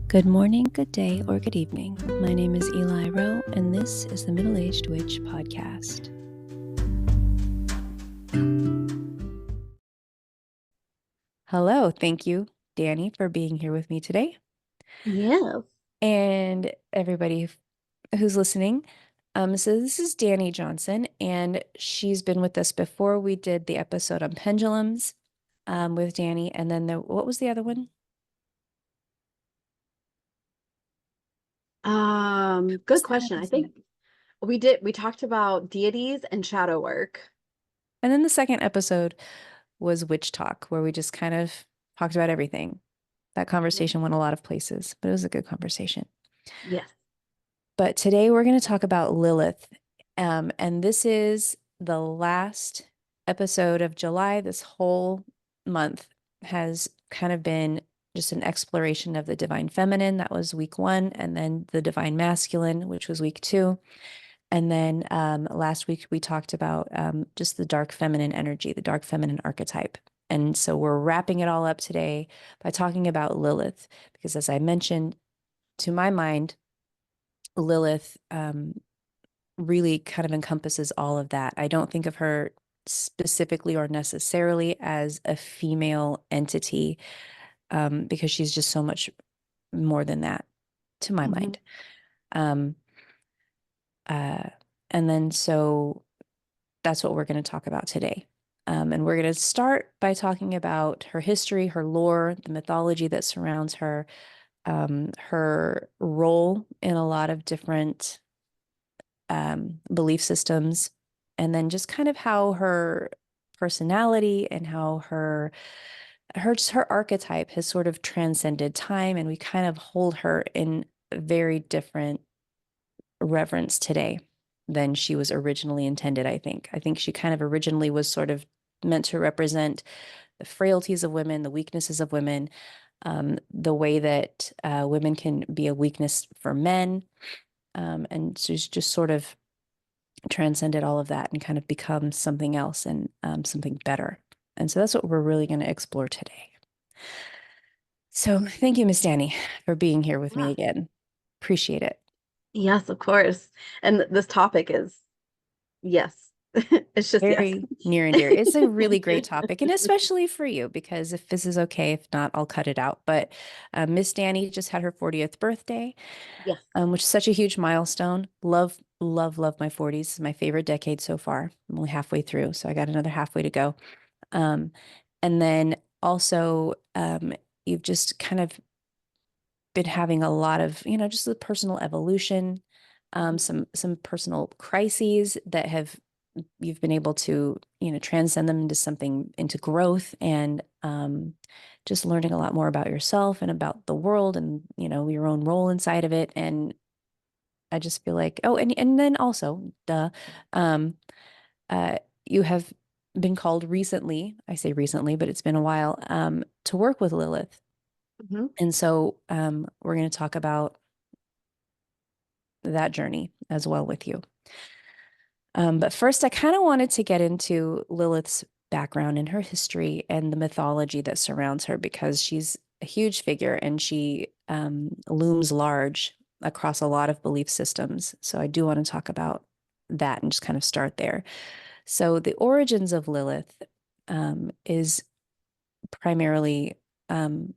Good morning, good day, or good evening. My name is Eli Rowe, and this is the Middle-Aged Witch Podcast. Hello, thank you, Dani, for being here with me today. Yeah. And everybody who's listening. So this is Dani Johnson, and she's been with us before. We did the episode on pendulums with Dani, and then what was the other one? Good What's that question. I episode? think we talked about deities and shadow work. And then the second episode was Witch Talk, where we just kind of talked about everything. That conversation went a lot of places, but it was a good conversation. Yes. But today we're going to talk about Lilith. And this is the last episode of July. This whole month has kind of been just an exploration of the divine feminine. That was week 1. And then the divine masculine, which was week 2. And then last week we talked about just the dark feminine energy, the dark feminine archetype. And so we're wrapping it all up today by talking about Lilith, because as I mentioned, to my mind, Lilith really kind of encompasses all of that. I don't think of her specifically or necessarily as a female entity because she's just so much more than that, to my mind. Um, and then so that's what we're going to talk about today. And we're going to start by talking about her history, her lore, the mythology that surrounds her, her role in a lot of different belief systems, and then just kind of how her personality and how her archetype has sort of transcended time, and we kind of hold her in very different reverence today than she was originally intended, I think. I think she kind of originally was sort of meant to represent the frailties of women, the weaknesses of women, the way that women can be a weakness for men. And she's just sort of transcended all of that and kind of become something else and something better. And so that's what we're really going to explore today. So thank you, Miss Dani, for being here with me Yeah. again. Appreciate it. Yes, of course. And this topic is yes. It's just yes. Very near and dear. It's a really great topic, and especially for you, because if this is okay, if not, I'll cut it out. But Miss Dani just had her 40th birthday, Yes. which is such a huge milestone. Love, love, love my 40s. It's my favorite decade so far. I'm only halfway through, so I got another halfway to go. Um, and then also, you've just kind of been having a lot of, just the personal evolution, some personal crises that you've been able to, transcend them into something, into growth, and just learning a lot more about yourself and about the world and, your own role inside of it. And I just feel like, oh, and then also, um, you have been called recently, I say recently, but it's been a while, to work with Lilith. Mhm. And so we're going to talk about that journey as well with you. But first, I kind of wanted to get into Lilith's background and her history and the mythology that surrounds her, because she's a huge figure and she looms large across a lot of belief systems. So I do want to talk about that and just kind of start there. So the origins of Lilith is primarily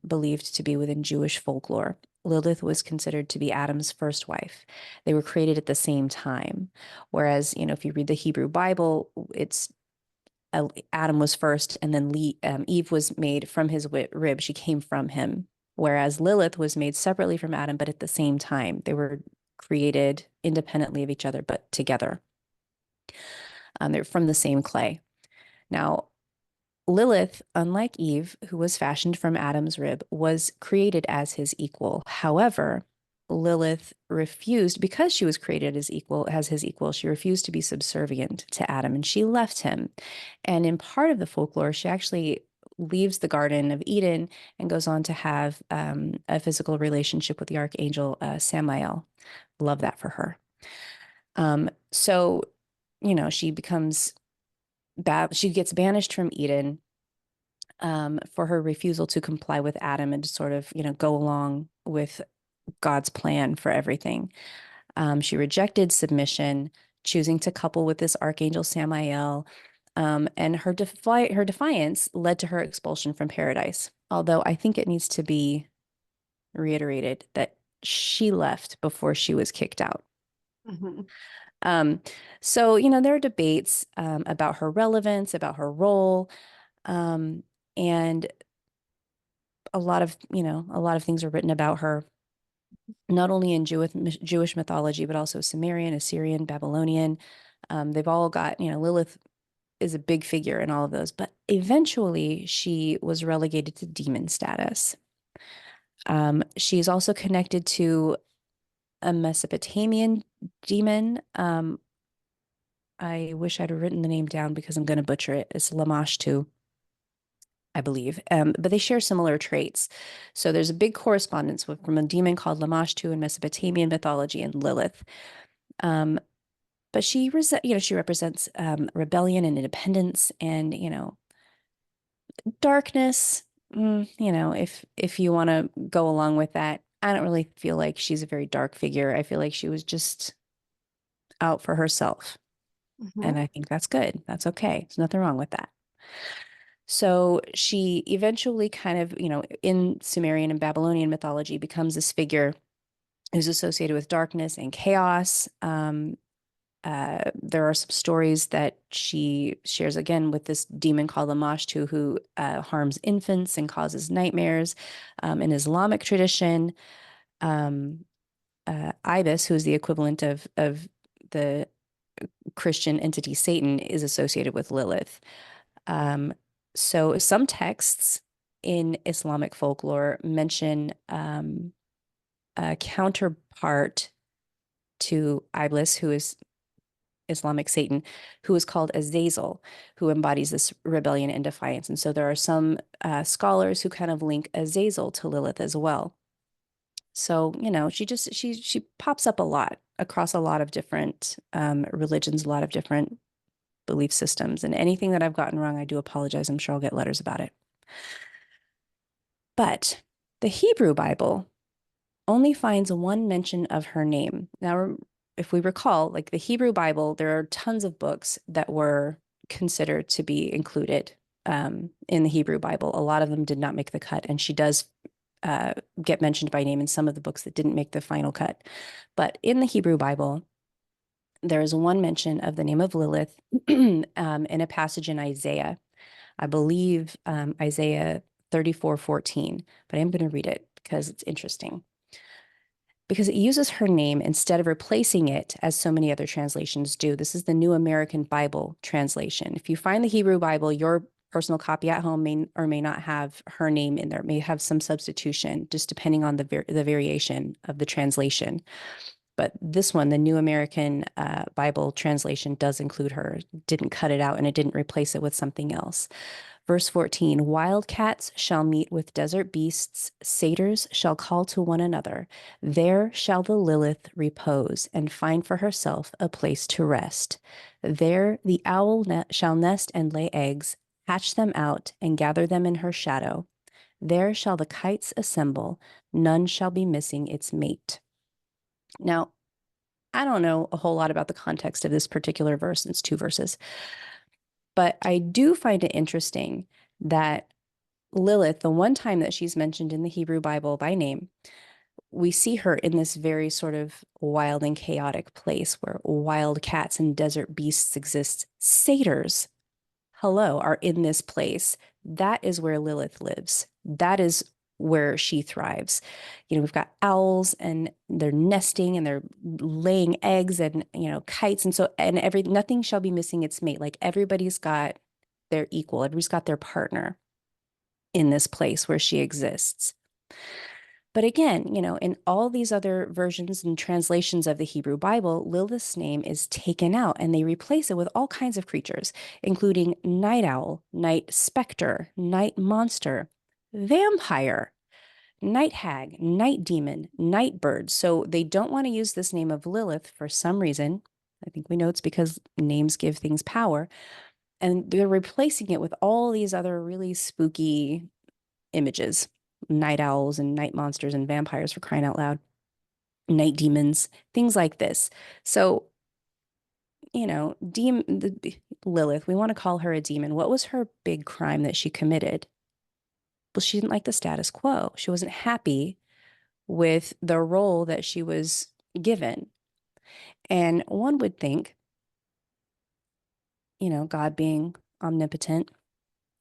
believed to be within Jewish folklore. Lilith was considered to be Adam's first wife. They were created at the same time. Whereas, if you read the Hebrew Bible, it's Adam was first, and then Eve was made from his rib. She came from him. Whereas Lilith was made separately from Adam, but at the same time. They were created independently of each other, but together. They're from the same clay. Now, Lilith, unlike Eve, who was fashioned from Adam's rib, was created as his equal. However, Lilith refused, because she was created as his equal, she refused to be subservient to Adam, and she left him. And in part of the folklore, she actually leaves the Garden of Eden and goes on to have a physical relationship with the archangel Samael. Love that for her. So, she becomes she gets banished from Eden for her refusal to comply with Adam and to sort of, go along with God's plan for everything. She rejected submission, choosing to couple with this archangel Samael, and her defiance led to her expulsion from paradise. Although I think it needs to be reiterated that she left before she was kicked out. Mhm. Um, so, there are debates about her relevance, about her role, um, and a lot of things are written about her, not only in Jewish mythology, but also Sumerian, Assyrian, Babylonian. They've all got, Lilith is a big figure in all of those, but eventually she was relegated to demon status. She's also connected to a Mesopotamian demon. I wish I'd written the name down because I'm going to butcher it. It's Lamashtu, I believe. But they share similar traits. So there's a big correspondence from a demon called Lamashtu in Mesopotamian mythology and Lilith. Um, but she represents rebellion and independence and, darkness. If you want to go along with that, I don't really feel like she's a very dark figure. I feel like she was just out for herself. And Mhm. I think that's good. That's okay. There's nothing wrong with that. So she eventually kind of, in Sumerian and Babylonian mythology, becomes this figure who's associated with darkness and chaos. There are some stories that she shares again with this demon called Lamashtu, who harms infants and causes nightmares. In Islamic tradition, um, Ibis, who is the equivalent of the Christian entity Satan, is associated with Lilith. Um, so some texts in Islamic folklore mention a counterpart to Iblis, who is Islamic Satan, who is called Azazel, who embodies this rebellion and defiance. And so there are some scholars who kind of link Azazel to Lilith as well. So, she pops up a lot across a lot of different religions, a lot of different belief systems. And anything that I've gotten wrong, I do apologize. I'm sure I'll get letters about it. But the Hebrew Bible only finds one mention of her name. Now, if we recall, like the Hebrew Bible, there are tons of books that were considered to be included in the Hebrew Bible. A lot of them did not make the cut, and she does get mentioned by name in some of the books that didn't make the final cut. But in the Hebrew Bible, there is one mention of the name of Lilith in a passage in Isaiah. I believe Isaiah 34:14, but I'm going to read it because it's interesting. Because it uses her name instead of replacing it as so many other translations do. This is the New American Bible translation. If you find the Hebrew Bible, your personal copy at home may or may not have her name in there, it may have some substitution, just depending on the variation of the translation. But this one, the New American Bible translation, does include her. It didn't cut it out and it didn't replace it with something else. Verse 14, wildcats shall meet with desert beasts, satyrs shall call to one another. There shall the Lilith repose and find for herself a place to rest. There the owl shall nest and lay eggs, hatch them out and gather them in her shadow. There shall the kites assemble, none shall be missing its mate. Now, I don't know a whole lot about the context of this particular verse. It's two verses, but I do find it interesting that Lilith, the one time that she's mentioned in the Hebrew Bible by name, we see her in this very sort of wild and chaotic place where wild cats and desert beasts exist. Satyrs, hello, are in this place. That is where Lilith lives. That is where she thrives. We've got owls and they're nesting and they're laying eggs and, kites. And so, and nothing shall be missing its mate. Like everybody's got their equal, everybody's got their partner in this place where she exists. But again, in all these other versions and translations of the Hebrew Bible, Lilith's name is taken out and they replace it with all kinds of creatures, including night owl, night specter, night monster, vampire, night hag, night demon, night bird. So they don't want to use this name of Lilith for some reason. I think we know it's because names give things power. And they're replacing it with all these other really spooky images, night owls and night monsters and vampires, for crying out loud. night demons, things like this. So, Lilith, we want to call her a demon. What was her big crime that she committed? Well, she didn't like the status quo. She wasn't happy with the role that she was given. And one would think, God being omnipotent,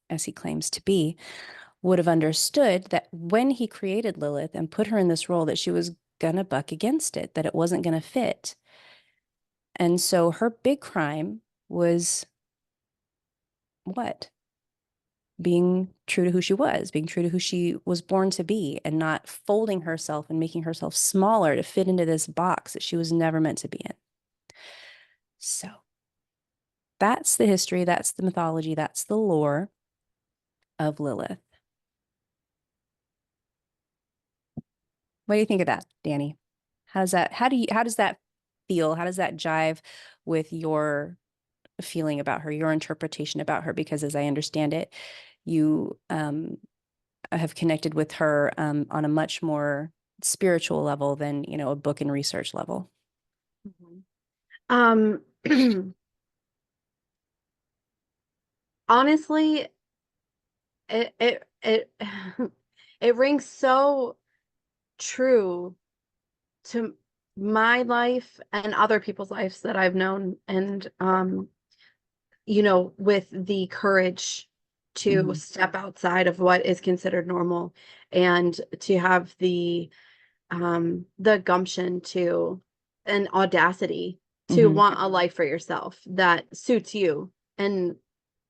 as he claims to be, would have understood that when he created Lilith and put her in this role, that she was going to buck against it, that it wasn't going to fit. And so her big crime was what? Being true to who she was, being true to who she was born to be, and not folding herself and making herself smaller to fit into this box that she was never meant to be in. So that's the history, that's the mythology, that's the lore of Lilith. What do you think of that, Dani? How does that feel? How does that jive with your feeling about her, your interpretation about her? Because as I understand it, you have connected with her on a much more spiritual level than, a book and research level. Mhm. Honestly, it it rings so true to my life and other people's lives that I've known, and with the courage to Hmm. step outside of what is considered normal, and to have the gumption to and audacity to Hmm. want a life for yourself that suits you and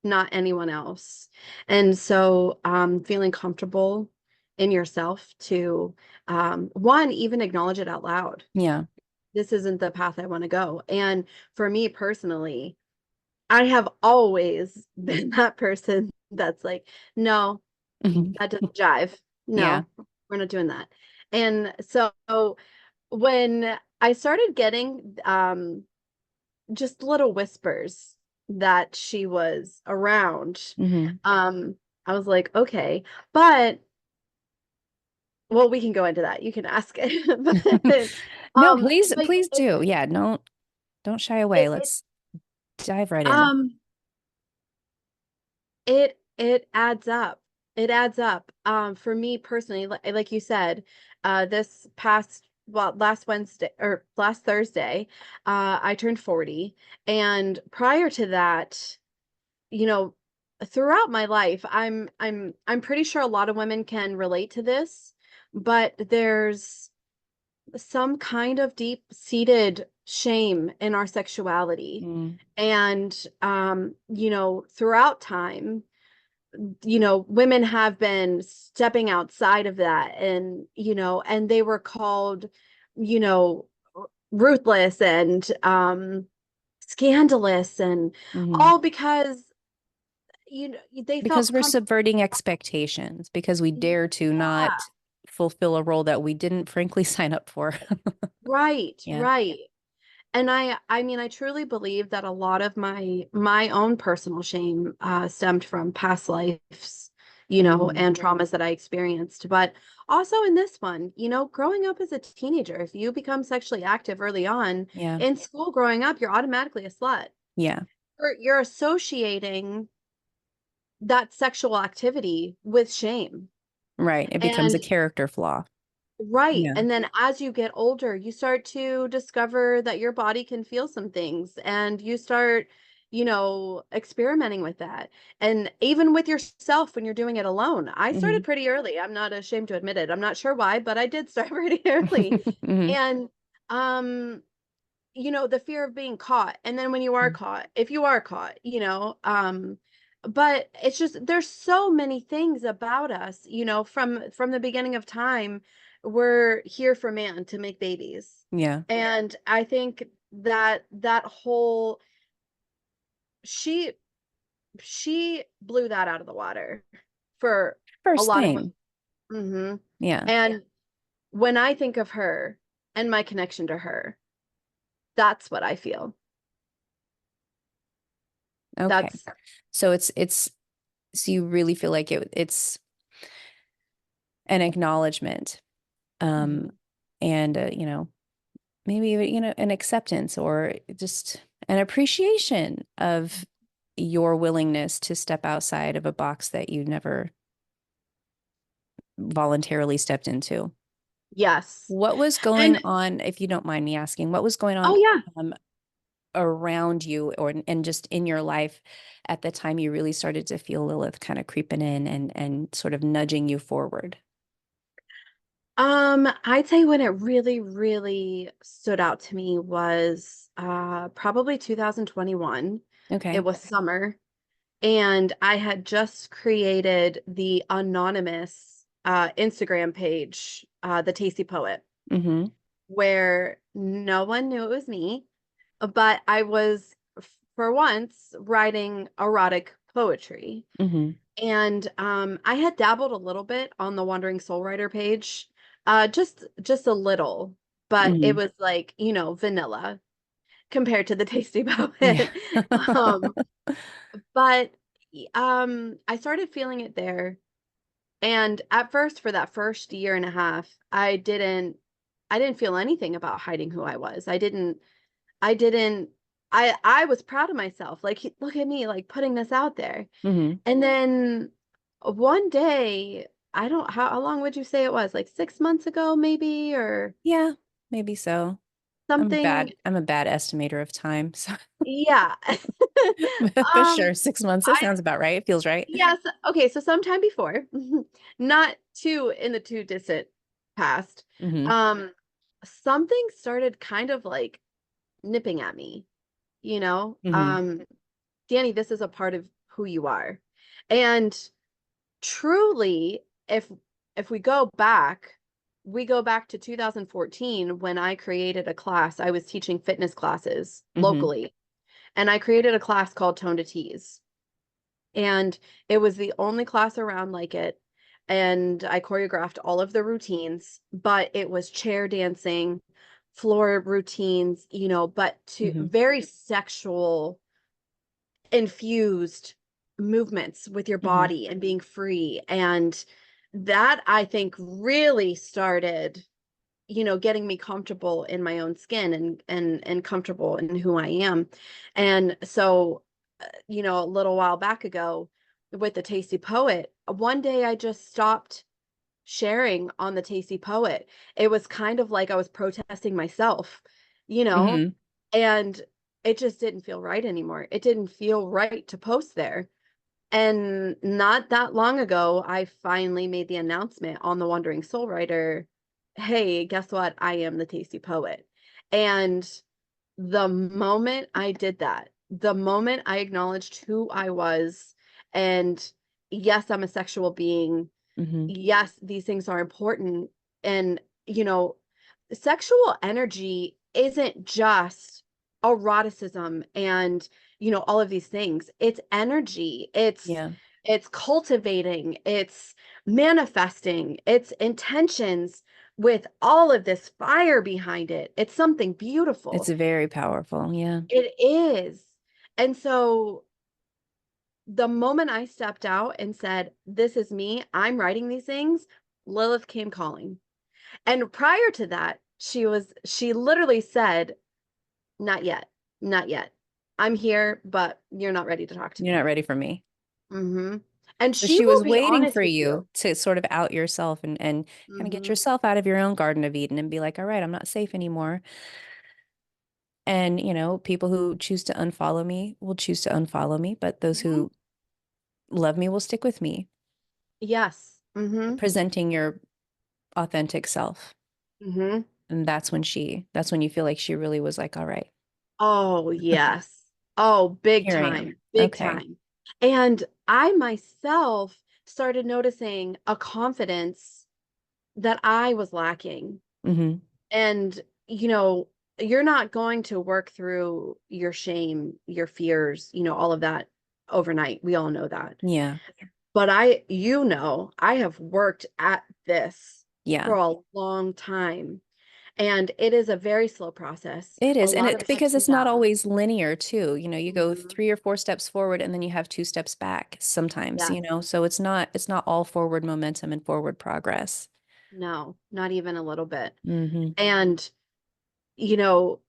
not anyone else. And so feeling comfortable in yourself to one, even acknowledge it out loud. Yeah. This isn't the path I want to go. And for me personally, I have always been that person that's like, no, Hmm. that doesn't jive. Yeah. No, we're not doing that. And so when I started getting just little whispers that she was around, Hmm. um, I was like, okay, but well, we can go into that. You can ask it. But No, um, please, but please do. Yeah, don't shy away. it Let's dive right in. um it adds up. It adds up. For me personally, like you said, this past well, last Wednesday or last Thursday, I turned 40. And prior to that, you know, throughout my life, I'm pretty sure a lot of women can relate to this, but there's some kind of deep-seated shame in our sexuality. Mm. And throughout time, women have been stepping outside of that, and they were called, you know, ruthless and scandalous, and Hmm. all because they Because felt we're comfortable. subverting expectations, because we dare to Yeah, not fulfill a role that we didn't frankly sign up for. right, Yeah. right. And I mean, I truly believe that a lot of my own personal shame stemmed from past lives, Hmm. and traumas that I experienced. But also in this one, growing up as a teenager, if you become sexually active early on Yeah. in school, growing up, you're automatically a slut. Yeah. You're associating that sexual activity with shame. Right. It becomes a And character flaw. right. Yeah. And then as you get older, you start to discover that your body can feel some things, and you start, experimenting with that. And even with yourself when you're doing it alone. I Hmm. started pretty early. I'm not ashamed to admit it. I'm not sure why, but I did start pretty early. Hmm. And um the fear of being caught, and then when you are caught, if you are caught, but it's just there's so many things about us, from the beginning of time. We're here for man to make babies. Yeah. And I think that whole she she blew that out of the water for a First lot of thing. women. Yeah. And when I think of her and my connection to her, that's what I feel. Okay. That's So so you really feel like it's an acknowledgement, Mhm. um, and, maybe, an acceptance or just an appreciation of your willingness to step outside of a box that you never voluntarily stepped into. Yes. What was going And on, if you don't mind me asking, what was going oh on yeah. um, around you or and just in your life at the time you really started to feel Lilith kind of creeping in and sort of nudging you forward? I'd say when it really, really stood out to me was probably 2021. It Okay. was summer, and I had just created the anonymous Instagram page, the Tasty Poet, Mm-hmm. where no one knew it was me, but I was for once writing erotic poetry. Mm-hmm. And I had dabbled a little bit on the Wandering Soul Writer page, just a little, but it Mm-hmm. was like, vanilla compared to the Tasty Yeah. Poet. Um, but I started feeling it there. And at first, for that first year and a half, I didn't feel anything about hiding who I was. I didn't I was proud of myself. Like, look at me, like putting this out there. Mm-hmm. And then one day, I don't how long would you say it was? Like 6 months ago, maybe, or Yeah, maybe so. something. I'm a bad estimator of time. So Yeah. but sure, 6 months. That I sounds about right. It feels right. yes. Okay, so sometime before, not too in the too distant past, Mm-hmm. um, something started kind of like nipping at me, you know? Mm-hmm. Danny, this is a part of who you are. And truly, if we go back to 2014 when I created a class. I was teaching fitness classes Mm-hmm. locally, and I created a class called Tone to Tease. And it was the only class around like it. And I choreographed all of the routines, but it was chair dancing, floor routines, but to Mm-hmm. very sexual infused movements with your Mm-hmm. body and being free. And that I think really started, getting me comfortable in my own skin and comfortable in who I am. And so, a little while back ago with the Tasty Poet, one day I just stopped sharing on the Tasty Poet. It was kind of like I was protesting myself, you know, Mm-hmm. and it just didn't feel right anymore. It didn't feel right to post there. And not that long ago, I finally made the announcement on the Wandering Soul Writer, hey, guess what? I am the Tasty Poet. And the moment I did that, the moment I acknowledged who I was, and yes, I'm a sexual being. Mm-hmm. Yes, these things are important. And, sexual energy isn't just eroticism and, all of these things. It's energy. Yeah. It's cultivating, it's manifesting, it's intentions with all of this fire behind it. It's something It's beautiful. very powerful. Yeah. It is. And so the moment I stepped out and said, this is me, I'm writing these things, Lilith came calling. And prior to that, she literally said, not yet, not yet. I'm here, but you're not ready to talk to You're me. not ready for me. Hmm. And So she she will was be waiting honest for with you you. to sort of out yourself and kind of get Hmm. yourself out of your own Garden of Eden and be like, all right, I'm not safe anymore. And, people who choose to unfollow me will choose to unfollow me, but those Hmm. who love me will stick with me, Yes. Hmm. presenting your authentic self. Hmm. And that's when you feel like she really was like, all right, Oh, yes. Oh, here I am. big Okay. time. And I myself started noticing a confidence that I was lacking. Hmm. And, you're not going to work through your shame, your fears, all of that overnight. We all know that. Yeah. But I have worked at this Yeah. for a long time. And it is a very slow process. It A is. And lot it's of ups because and it's not downs. always linear too. You go Mhm. 3 or 4 steps forward and then you have 2 steps back sometimes, Yes. so it's not all forward momentum and forward progress. No, not even a little bit. Hmm. And you know,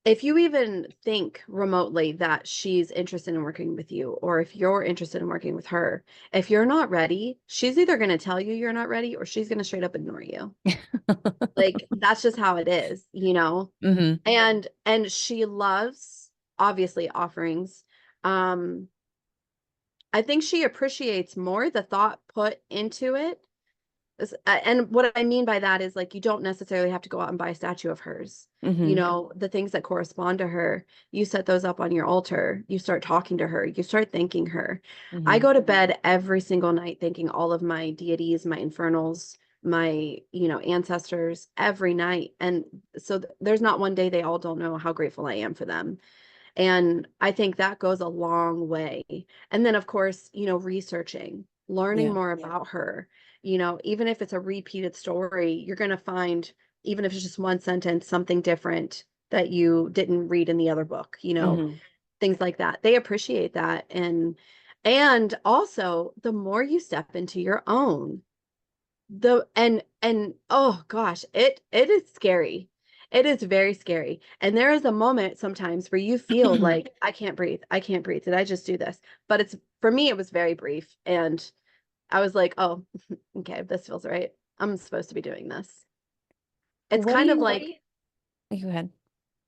if you even think remotely that she's interested in working with you, or if you're interested in working with her, if you're not ready, she's either going to tell you you're not ready or she's going to straight up ignore you. Like that's just how it is, you know? Hmm. And she loves obviously offerings. Um, I think she appreciates more the thought put into it. And what I mean by that is like you don't necessarily have to go out and buy a statue of hers. You Hmm. know, the things that correspond to her, you set those up on your altar. You start talking to her. You start thanking her. I Hmm. go to bed every single night thanking all of my deities, my infernals, my, ancestors every night. And so there's not one day they all don't know how grateful I am for them. And I think that goes a long way. And then, of course, researching, learning Yeah. more about her, even if it's a repeated story, you're going to find, even if it's just one sentence, something different that you didn't read in the other book, Hmm. things like that. They appreciate that. And also, the more you step into your own, and oh gosh, it is scary. It is very scary. And there is a moment sometimes where you feel like I can't breathe. I can't breathe. Did I just do this? But it's for me it was very brief and I was like, "Oh, okay, this feels right. I'm supposed to be doing this." It's What do kind of you, like go ahead.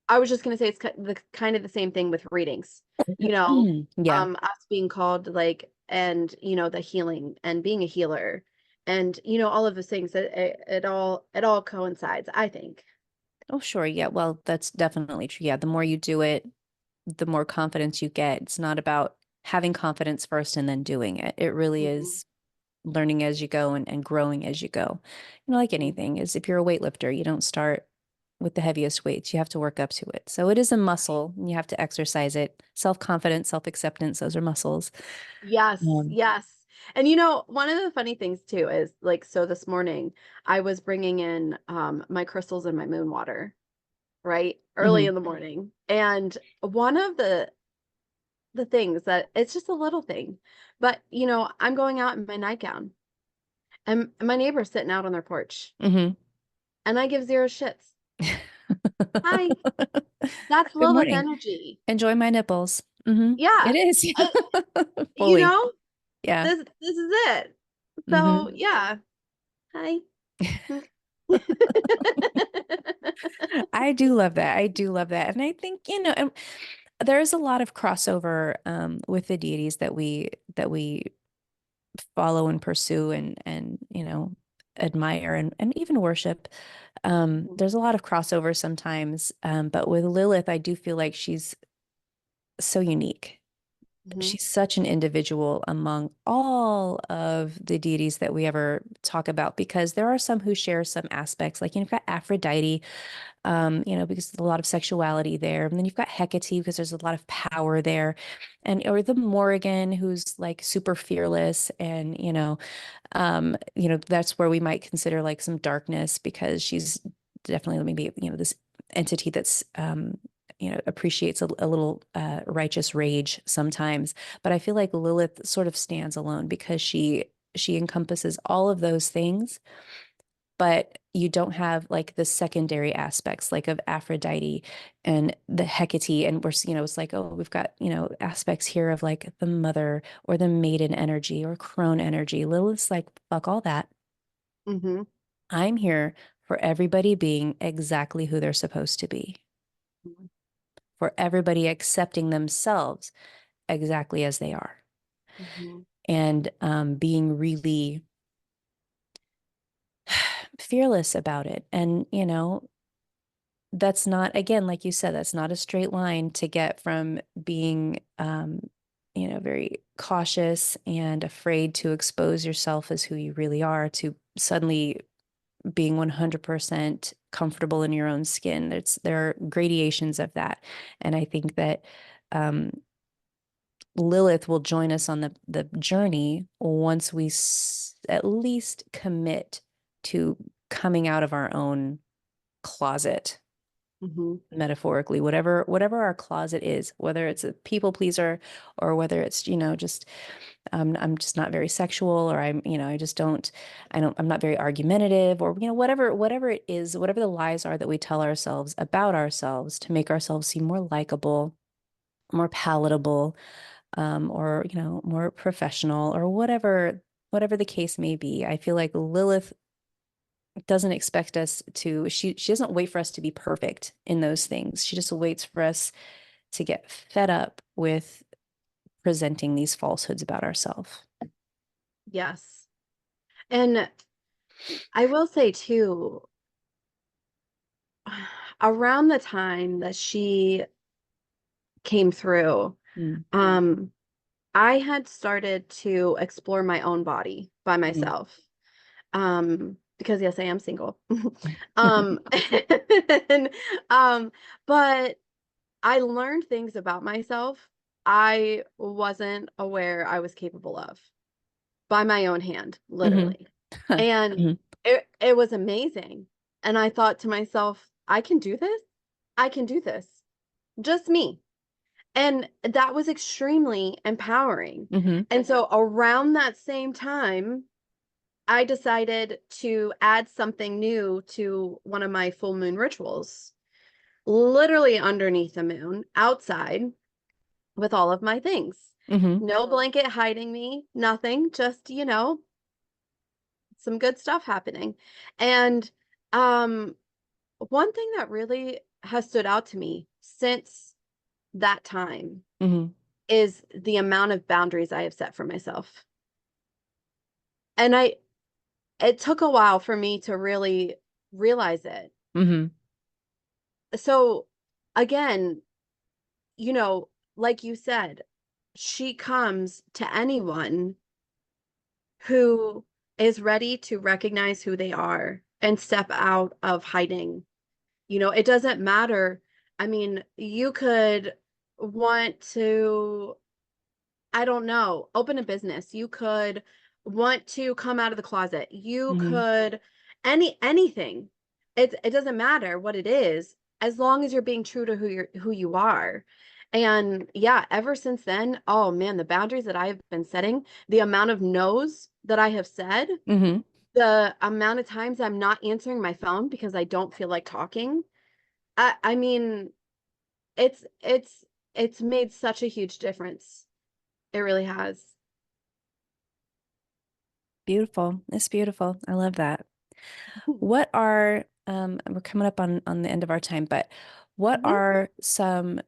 I was just going to say it's kind of the same thing with readings. You know, Yeah. us being called like and the healing and being a healer and all of those things it all coincides, I think. Oh, sure. Yeah. Well, that's definitely true. Yeah. The more you do it, the more confidence you get. It's not about having confidence first and then doing it. It really Mhm. is learning as you go and growing as you go. Like Mhm. anything, is if you're a weightlifter, you don't start with the heaviest weights. You have to work up to it. So it is a muscle and you have to exercise it. Self-confidence, self-acceptance, those are muscles. Yes, Um, yes. And one of the funny things too is like so this morning I was bringing in my crystals and my moon water, right? Early mhm, in the morning. And one of the things that it's just a little thing, but I'm going out in my nightgown and my neighbor's sitting out on their porch mhm. and I give zero shits. Hi, that's Good Lilith morning. energy. Enjoy my nipples. Hmm. Yeah. It is. Uh, you Fully. know, Yeah. this is it. So, Hmm. yeah. Hi. I do love that. I do love that. And I think, there's a lot of crossover with the deities that we follow and pursue and admire and even worship. There's a lot of crossover sometimes. But with Lilith, I do feel like she's so unique. Mhm. She's such an individual among all of the deities that we ever talk about because there are some who share some aspects, like you've got Aphrodite, because there's a lot of sexuality there. And then you've got Hecate because there's a lot of power there. And or the Morrigan who's like super fearless and that's where we might consider like some darkness because she's definitely maybe, this entity that's appreciates a little righteous rage sometimes. But I feel like Lilith sort of stands alone because she encompasses all of those things, but you don't have like the secondary aspects like of Aphrodite and the Hecate. And it's like, oh, we've got, aspects here of like the mother or the maiden energy or crone energy. Lilith's like, fuck all that. Mhm. I'm here for everybody being exactly who they're supposed to be, for everybody accepting themselves exactly as they are, Mhm. and being really fearless about it. And, that's not, again, like you said, that's not a straight line to get from being, very cautious and afraid to expose yourself as who you really are to suddenly being 100% comfortable in your own skin. There are gradations of that. And I think that um, Lilith will join us on the journey once we at least commit to coming out of our own closet. Hmm. metaphorically, whatever our closet is, whether it's a people pleaser or whether it's, just I'm just not very sexual, or I'm not very argumentative, or whatever it is, whatever the lies are that we tell ourselves about ourselves to make ourselves seem more likable, more palatable, or more professional, or whatever the case may be. I feel like Lilith doesn't expect us to, she doesn't wait for us to be perfect in those things. She just waits for us to get fed up with presenting these falsehoods about ourselves. Yes. And I will say too, around the time that she came through, Mm, um, I had started to explore my own body by mm, myself. Because yes, I am single. Um, and, but I learned things about myself I wasn't aware I was capable of by my own hand, mhm, literally. And mhm, it was amazing. And I thought to myself, I can do this. I can do this. Just me. And that was extremely empowering. mhm, And so around that same time, I decided to add something new to one of my full moon rituals, literally underneath the moon, outside with all of my things. mhm, No blanket hiding me, nothing, just, some good stuff happening. And um one thing that really has stood out to me since that time mhm, is the amount of boundaries I have set for myself. And it took a while for me to really realize it. mhm, So again, like you said, she comes to anyone who is ready to recognize who they are and step out of hiding. It doesn't matter. I mean, you could want to, I don't know, open a business. You could want to come out of the closet. You mhm. could anything. It doesn't matter what it is, as long as you're being true to who you are. And yeah, ever since then, oh man, the boundaries that I've been setting, the amount of no's that I have said, Mhm. the amount of times I'm not answering my phone because I don't feel like talking. I mean, it's made such a huge difference. It really has. Beautiful. It's beautiful. I love that. What are we're coming up on the end of our time, but what Mhm. are some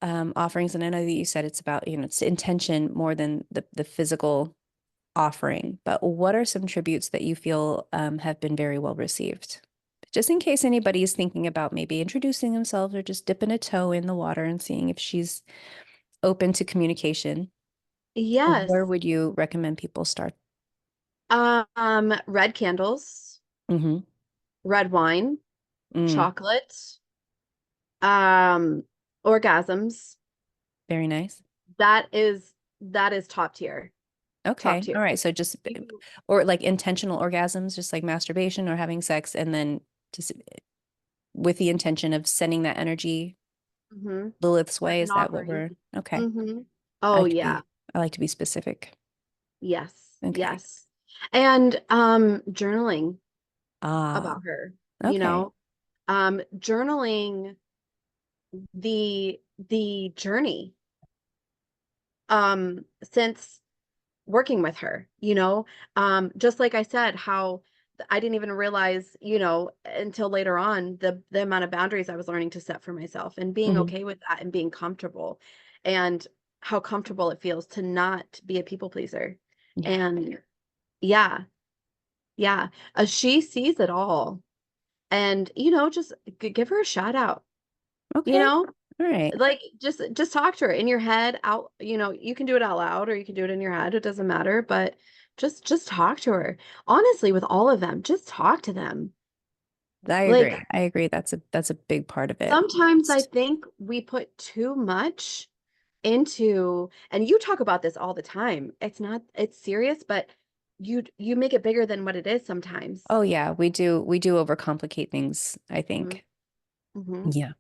offerings? And I know that you said it's about, it's intention more than the physical offering, but what are some tributes that you feel have been very well received? Just in case anybody is thinking about maybe introducing themselves or just dipping a toe in the water and seeing if she's open to communication, where Yes. would you recommend people start? Red candles, Mm-hmm. red wine, Mm, chocolate, um, orgasms. very nice. That is top tier. Top Okay. tier. All right. So just, You, or like intentional orgasms, just like masturbation or having sex, and then just with the intention of sending that energy hmm Lilith's As way. an Is that what offering. we're, okay. hmm I Oh like to yeah. be, I like to be specific. Yes. Okay. Yes. And journaling Ah, about her, okay. journaling the journey since working with her, just like I said, how I didn't even realize, until later on, the amount of boundaries I was learning to set for myself and being Hmm. okay with that and being comfortable, and how comfortable it feels to not be a people pleaser. Yeah. And yeah, yeah, she sees it all. And just give her a shout out, you Okay. know All right. like just talk to her in your head out. You can do it out loud or you can do it in your head, it doesn't matter, but just talk to her. Honestly, with all of them, just talk to them. I Like, agree. I agree. That's a big part of it. sometimes I think we put too much into, and you talk about this all the time, it's serious, but you make it bigger than what it is sometimes. Oh yeah, we do overcomplicate things, I Mhm. think. Hmm. Yeah.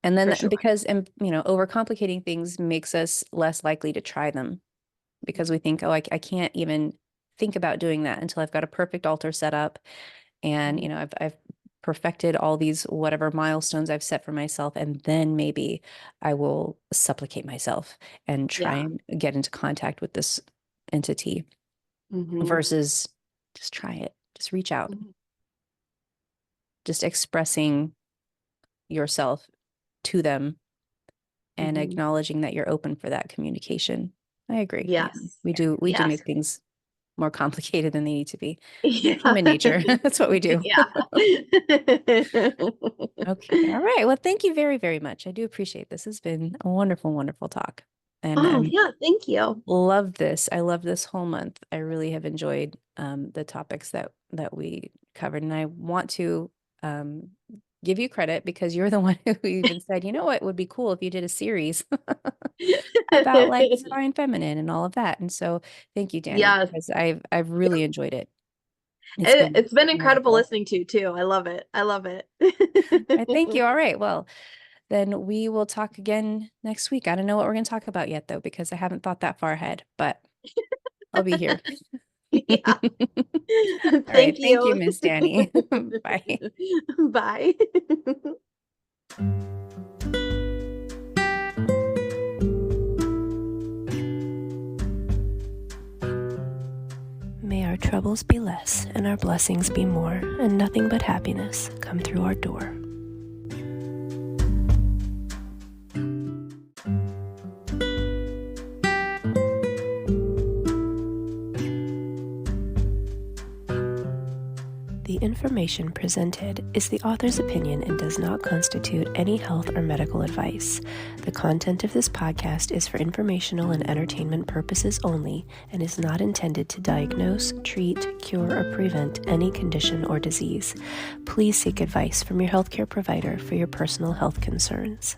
And For then sure. because, and overcomplicating things makes us less likely to try them because we think, oh, I can't even think about doing that until I've got a perfect altar set up. And, Mhm. I've perfected all these whatever milestones I've set for myself. And then maybe I will supplicate myself and try Yeah. and get into contact with this entity Hmm. versus just try it, just reach out, Hmm. just expressing yourself to them and Hmm. acknowledging that you're open for that communication. I agree. Yeah. Yes. We do Yes. make things more complicated than they need to be. Yeah. Human nature. That's what we do. Yeah. Okay. All right. Well, thank you very, very much. I do appreciate this. Has been a wonderful, wonderful talk. And Oh, I'm yeah. Thank you. love this. I love this whole month. I really have enjoyed the topics that we covered. And I want to um, give you credit because you're the one who even said, you know what would be cool if you did a series about like divine feminine and all of that. And so thank you, Dani, Yes. because I've really enjoyed it. It's been It's been incredible wonderful. listening to too. I love it. I love it. I thank you. All right. Well, then we will talk again next week. I don't know what we're going to talk about yet, though, because I haven't thought that far ahead, but I'll be here. Yeah. All right. Thank Thank you, you. Miss Dani. Bye. Bye. May our troubles be less and our blessings be more, and nothing but happiness come through our door. The information presented is the author's opinion and does not constitute any health or medical advice. The content of this podcast is for informational and entertainment purposes only and is not intended to diagnose, treat, cure, or prevent any condition or disease. Please seek advice from your healthcare provider for your personal health concerns.